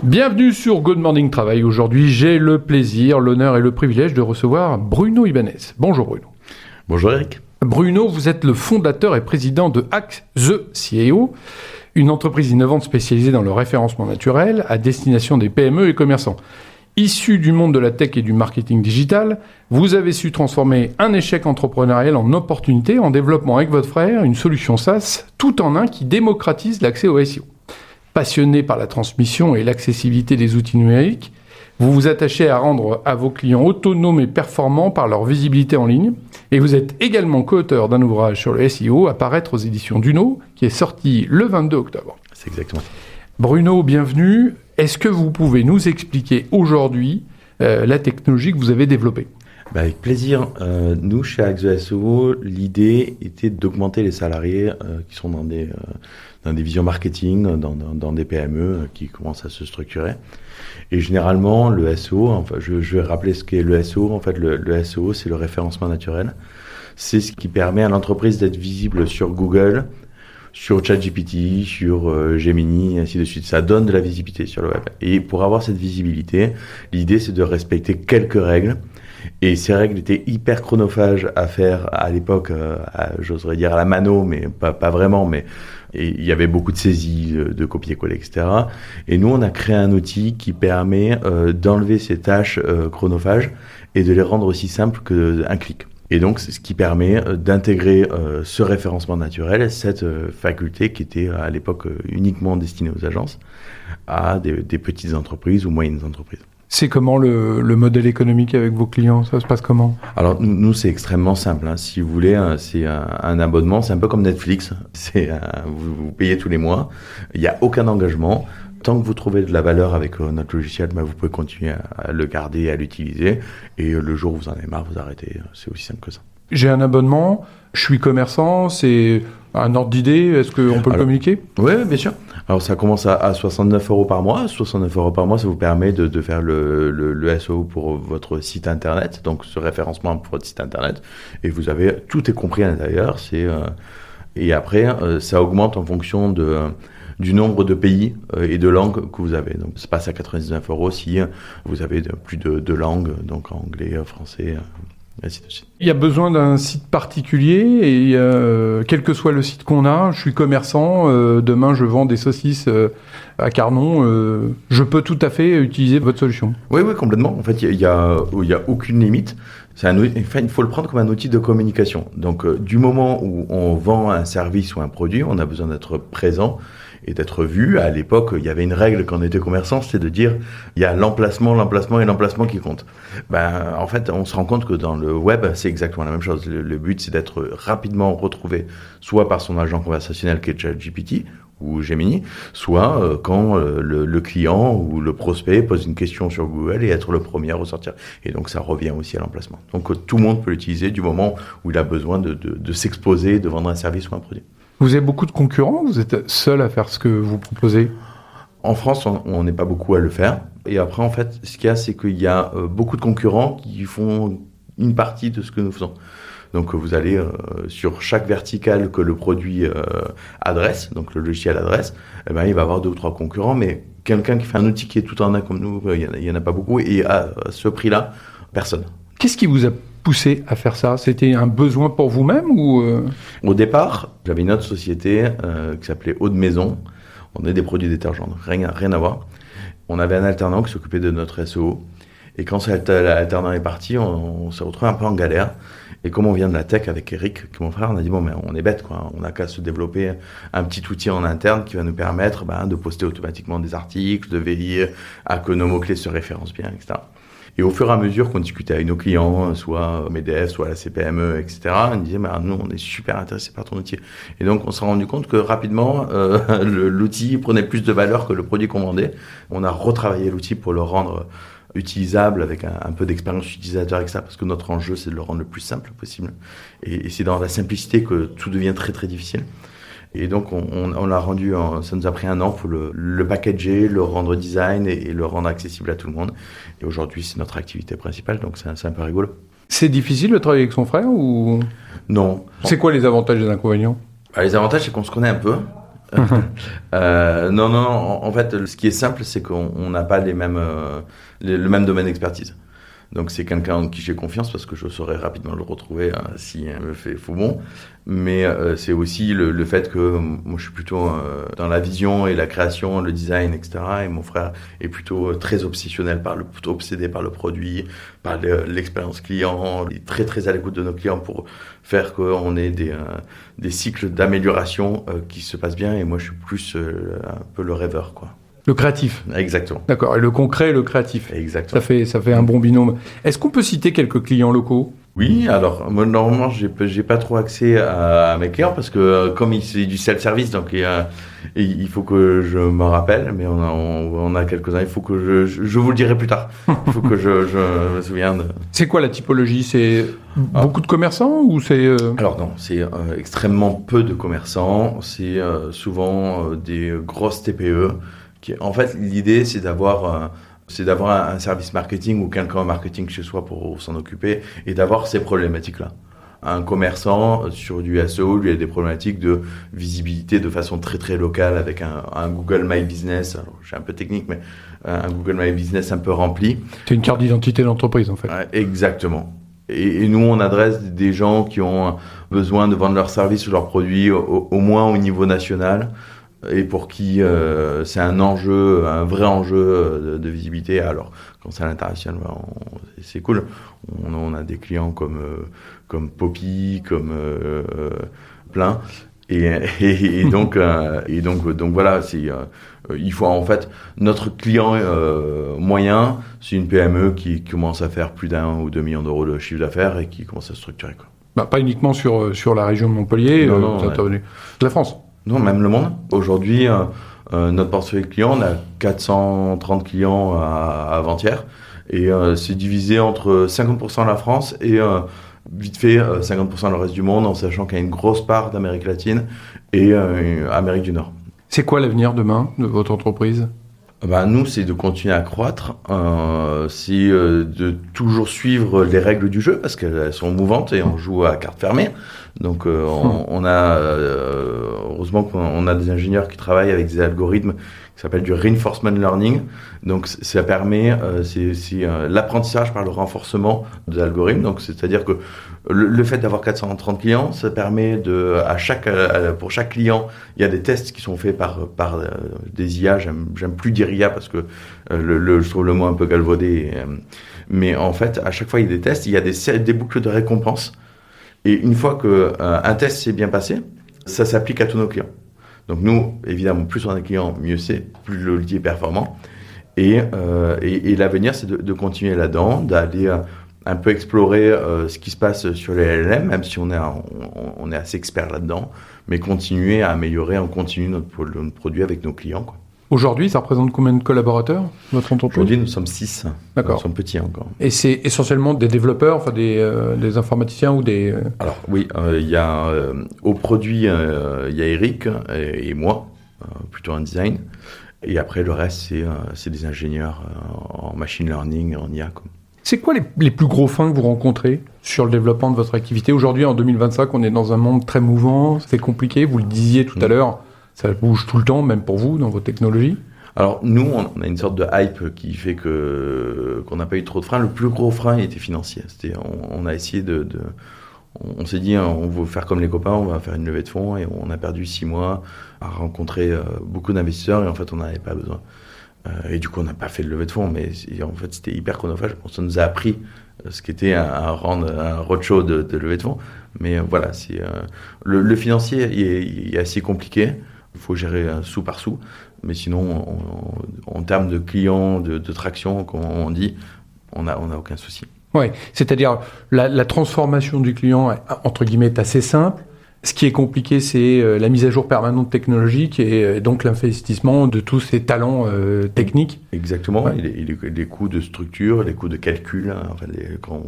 Bienvenue sur Good Morning Travail. Aujourd'hui, j'ai le plaisir, l'honneur et le privilège de recevoir Bruno Ibanez. Bonjour Bruno. Bonjour Eric. Bruno, vous êtes le fondateur et président de Hack the CIO, une entreprise innovante spécialisée dans le référencement naturel à destination des PME et commerçants. Issu du monde de la tech et du marketing digital, vous avez su transformer un échec entrepreneurial en opportunité en développant avec votre frère une solution SaaS tout en un qui démocratise l'accès au SEO. Passionné par la transmission et l'accessibilité des outils numériques, vous vous attachez à rendre à vos clients autonomes et performants par leur visibilité en ligne. Et vous êtes également co-auteur d'un ouvrage sur le SEO à paraître aux éditions Duno, qui est sorti le 22 octobre. C'est exactement ça. Bruno, bienvenue. Est-ce que vous pouvez nous expliquer aujourd'hui la technologie que vous avez développée ? Avec plaisir. Nous, chez Hack the SEO, l'idée était d'augmenter les salariés qui sont dans des visions marketing, dans des PME qui commencent à se structurer. Et généralement, le SEO, enfin, je vais rappeler ce qu'est le SEO. En fait, le SEO, c'est le référencement naturel. C'est ce qui permet à l'entreprise d'être visible sur Google, sur ChatGPT, sur Gemini, ainsi de suite. Ça donne de la visibilité sur le web. Et pour avoir cette visibilité, l'idée, c'est de respecter quelques règles. Et ces règles étaient hyper chronophages à faire à l'époque, j'oserais dire à la mano, mais pas vraiment, mais il y avait beaucoup de saisies, de copier-coller, etc. Et nous, on a créé un outil qui permet d'enlever ces tâches chronophages et de les rendre aussi simples qu'un clic. Et donc, c'est ce qui permet d'intégrer ce référencement naturel, cette faculté qui était à l'époque uniquement destinée aux agences, à des petites entreprises ou moyennes entreprises. C'est comment le modèle économique avec vos clients ? Ça se passe comment ? Alors nous c'est extrêmement simple. Si vous voulez, c'est un abonnement. C'est un peu comme Netflix. Vous payez tous les mois. Il n'y a aucun engagement. Tant que vous trouvez de la valeur avec notre logiciel, vous pouvez continuer à le garder, à l'utiliser. Et le jour où vous en avez marre, vous arrêtez. C'est aussi simple que ça. J'ai un abonnement, je suis commerçant, c'est un ordre d'idée, est-ce qu'on peut le communiquer ? Oui, bien sûr. Alors ça commence à 69 € par mois. 69 € par mois, ça vous permet de faire le SEO pour votre site internet, donc ce référencement pour votre site internet. Et vous avez, tout est compris à l'intérieur. Et après, ça augmente en fonction du nombre de pays et de langues que vous avez. Donc ça passe à 99 € si vous avez plus de langues, donc anglais, français, ainsi de suite. Il y a besoin d'un site particulier et quel que soit le site qu'on a, je suis commerçant, demain je vends des saucisses à Carnon, je peux tout à fait utiliser votre solution. Oui, complètement. En fait, il y a aucune limite. Il faut le prendre comme un outil de communication. Donc, du moment où on vend un service ou un produit, on a besoin d'être présent et d'être vu. À l'époque, il y avait une règle quand on était commerçant, c'était de dire il y a l'emplacement qui compte. En fait, on se rend compte que dans le web, c'est exactement la même chose. Le but, c'est d'être rapidement retrouvé, soit par son agent conversationnel qui est ChatGPT ou Gemini, soit quand le client ou le prospect pose une question sur Google et être le premier à ressortir. Et donc, ça revient aussi à l'emplacement. Donc, tout le monde peut l'utiliser du moment où il a besoin de s'exposer, de vendre un service ou un produit. Vous avez beaucoup de concurrents ? Vous êtes seul à faire ce que vous proposez ? En France, on n'est pas beaucoup à le faire. Et après, en fait, ce qu'il y a, c'est qu'il y a beaucoup de concurrents qui font une partie de ce que nous faisons. Donc, vous allez sur chaque verticale que le produit adresse, donc le logiciel adresse, il va y avoir 2 ou 3 concurrents. Mais quelqu'un qui fait un outil qui est tout en un comme nous, il n'y en a pas beaucoup. Et à ce prix-là, personne. Qu'est-ce qui vous a poussé à faire ça ? C'était un besoin pour vous-même ou Au départ, j'avais une autre société qui s'appelait Eau de Maison. On est des produits détergents, rien à voir. On avait un alternant qui s'occupait de notre SEO. Et quand cet alternant est parti, on s'est retrouvé un peu en galère. Et comme on vient de la tech avec Eric, qui est mon frère, on a dit on est bête, quoi. On n'a qu'à se développer un petit outil en interne qui va nous permettre de poster automatiquement des articles, de veiller à que nos mots-clés se référencent bien, etc. Et au fur et à mesure qu'on discutait avec nos clients, soit MEDEF, soit la CPME, etc., on disait, nous, on est super intéressés par ton outil. Et donc, on s'est rendu compte que rapidement, l'outil prenait plus de valeur que le produit qu'on vendait. On a retravaillé l'outil pour le rendre utilisable avec un peu d'expérience utilisateur avec ça, parce que notre enjeu, c'est de le rendre le plus simple possible. Et c'est dans la simplicité que tout devient très, très difficile. Et donc, on l'a rendu, ça nous a pris 1 an pour le packager, le rendre design et le rendre accessible à tout le monde. Et aujourd'hui, c'est notre activité principale, donc c'est un peu rigolo. C'est difficile de travailler avec son frère ou... Non. C'est quoi les avantages et les inconvénients ? Les avantages, c'est qu'on se connaît un peu. Non, en fait, ce qui est simple, c'est qu'on n'a pas le même domaine d'expertise. Donc c'est quelqu'un en qui j'ai confiance parce que je saurais rapidement le retrouver si elle me fait faux bon. Mais c'est aussi le fait que moi je suis plutôt dans la vision et la création, le design, etc. Et mon frère est plutôt très obsessionnel plutôt obsédé par le produit, par l'expérience client. Il est très très à l'écoute de nos clients pour faire qu'on ait des cycles d'amélioration qui se passent bien. Et moi je suis plus un peu le rêveur, quoi. Le créatif. Exactement. D'accord. Et le concret et le créatif. Exactement. Ça fait un bon binôme. Est-ce qu'on peut citer quelques clients locaux ? Oui, alors moi normalement j'ai pas trop accès à mes clients parce que comme c'est du self-service, donc il faut que je me rappelle, mais on a quelques-uns. Il faut que je vous le dirai plus tard. Il faut que je me souvienne. C'est quoi la typologie ? C'est beaucoup de commerçants ou c'est Alors non, c'est extrêmement peu de commerçants. C'est souvent des grosses TPE. En fait, l'idée, c'est d'avoir un service marketing ou quelqu'un en marketing chez soi pour s'en occuper et d'avoir ces problématiques-là. Un commerçant sur du SEO, lui, a des problématiques de visibilité de façon très très locale avec un Google My Business. Alors, je suis un peu technique, mais un Google My Business un peu rempli. C'est une carte d'identité d'entreprise, en fait. Exactement. Et nous, on adresse des gens qui ont besoin de vendre leurs services ou leurs produits au moins au niveau national. Et pour qui c'est un vrai enjeu de visibilité. Alors, quand c'est à l'international, c'est cool. On a des clients comme Poppy, comme plein. Et donc voilà, il faut en fait notre client moyen, c'est une PME qui commence à faire plus d'1 ou 2 millions d'euros de chiffre d'affaires et qui commence à se structurer, quoi. Bah, pas uniquement sur la région de Montpellier, de la France. Non, même le monde. Aujourd'hui, notre portefeuille client, on a 430 clients avant-hier. Et c'est divisé entre 50% la France et vite fait 50% le reste du monde, en sachant qu'il y a une grosse part d'Amérique latine et Amérique du Nord. C'est quoi l'avenir demain de votre entreprise ? Nous, c'est de continuer à croître, c'est de toujours suivre les règles du jeu parce qu'elles sont mouvantes et on joue à carte fermée. Donc, on a heureusement qu'on a des ingénieurs qui travaillent avec des algorithmes qui s'appellent du reinforcement learning. Donc, ça permet c'est l'apprentissage par le renforcement des algorithmes. Donc, c'est-à-dire que le fait d'avoir 430 clients, ça permet pour chaque client, il y a des tests qui sont faits par des IA. J'aime plus dire IA parce que je trouve le mot un peu galvaudé. Mais en fait, à chaque fois, il y a des tests, il y a des boucles de récompense. Et une fois qu'un test s'est bien passé, ça s'applique à tous nos clients. Donc nous, évidemment, plus on a de clients, mieux c'est, plus l'outil est performant. Et l'avenir, c'est de continuer là-dedans, d'aller un peu explorer ce qui se passe sur les LLM, même si on est assez expert là-dedans, mais continuer à améliorer en continu notre produit avec nos clients, quoi. Aujourd'hui, ça représente combien de collaborateurs, votre entreprise ? Aujourd'hui, nous sommes 6. D'accord. Nous sommes petits encore. Et c'est essentiellement des développeurs, enfin des informaticiens ou des... Alors oui, il y a au produit, il y a Eric et moi, plutôt en design. Et après, le reste, c'est des ingénieurs en machine learning, en IA, quoi. C'est quoi les plus gros freins que vous rencontrez sur le développement de votre activité ? Aujourd'hui, en 2025, on est dans un monde très mouvant, c'est compliqué, vous le disiez tout à l'heure, ça bouge tout le temps, même pour vous, dans vos technologies. Alors, nous, on a une sorte de hype qui fait qu'on n'a pas eu trop de freins. Le plus gros frein, il était financier. On a essayé on s'est dit, on veut faire comme les copains, on va faire une levée de fonds, et on a perdu 6 mois à rencontrer beaucoup d'investisseurs, et en fait, on n'en avait pas besoin. Et du coup, on n'a pas fait de levée de fonds, mais en fait, c'était hyper chronophage. Ça nous a appris ce qu'était un roadshow de levée de fonds. Mais voilà, le financier il est assez compliqué. Il faut gérer sou par sou. Mais sinon, en termes de clients, de traction, comme on dit, on n'a aucun souci. Oui, c'est-à-dire la transformation du client, entre guillemets, est assez simple. Ce qui est compliqué, c'est la mise à jour permanente technologique et donc l'investissement de tous ces talents techniques. Exactement, ouais. Les coûts de structure, les coûts de calcul, hein, en fait, quand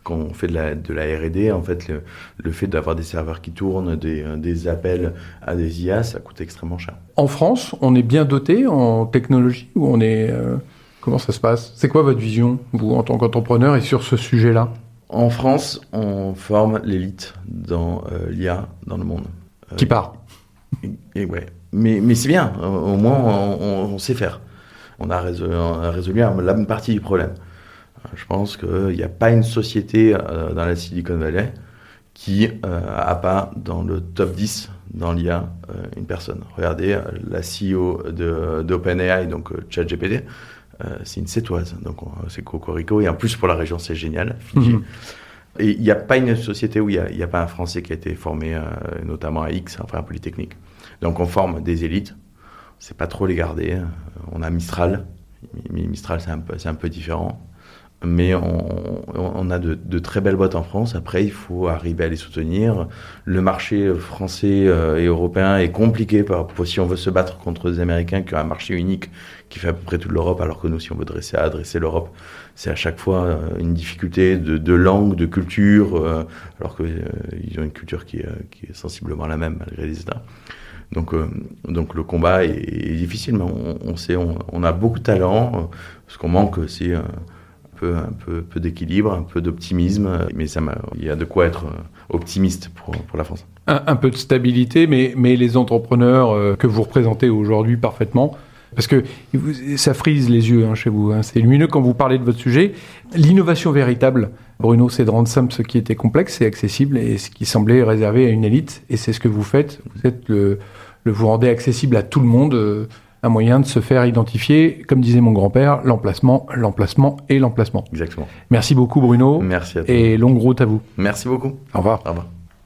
on fait de la R&D, en fait, le fait d'avoir des serveurs qui tournent, des appels à des IA, ça coûte extrêmement cher. En France, on est bien doté en technologie ou on est... comment ça se passe ? C'est quoi votre vision, vous, en tant qu'entrepreneur, et sur ce sujet-là ? En France, on forme l'élite dans l'IA dans le monde. Qui part ? Et ouais. Mais c'est bien, au moins on sait faire. On a résolu la partie du problème. Je pense qu'il n'y a pas une société dans la Silicon Valley qui n'a pas dans le top 10 dans l'IA une personne. Regardez, la CEO d'OpenAI, donc ChatGPT, c'est une Sétoise, donc c'est Cocorico, et en plus pour la région c'est génial, Fidji. Et il n'y a pas une société où il n'y a pas un Français qui a été formé, notamment à X, enfin à Polytechnique. Donc on forme des élites, c'est pas trop les garder. On a Mistral, mais Mistral c'est un peu différent. Mais on a de très belles boîtes en France. Après, il faut arriver à les soutenir. Le marché français et européen est compliqué si on veut se battre contre les Américains qui ont un marché unique qui fait à peu près toute l'Europe, alors que nous, si on veut adresser l'Europe, c'est à chaque fois une difficulté de langue, de culture, alors qu'ils ont une culture qui est sensiblement la même malgré les États. Donc le combat est difficile, mais on a beaucoup de talent. Ce qu'on manque, c'est un peu d'équilibre, un peu d'optimisme, mais il y a de quoi être optimiste pour la France. Un peu de stabilité, mais les entrepreneurs que vous représentez aujourd'hui parfaitement, parce que ça frise les yeux chez vous, c'est lumineux quand vous parlez de votre sujet. L'innovation véritable, Bruno, c'est de rendre simple ce qui était complexe et accessible, et ce qui semblait réservé à une élite, et c'est ce que vous faites. Vous rendez accessible à tout le monde un moyen de se faire identifier, comme disait mon grand-père, l'emplacement et l'emplacement. Exactement. Merci beaucoup Bruno. Merci à toi. Et longue route à vous. Merci beaucoup. Au revoir. Au revoir.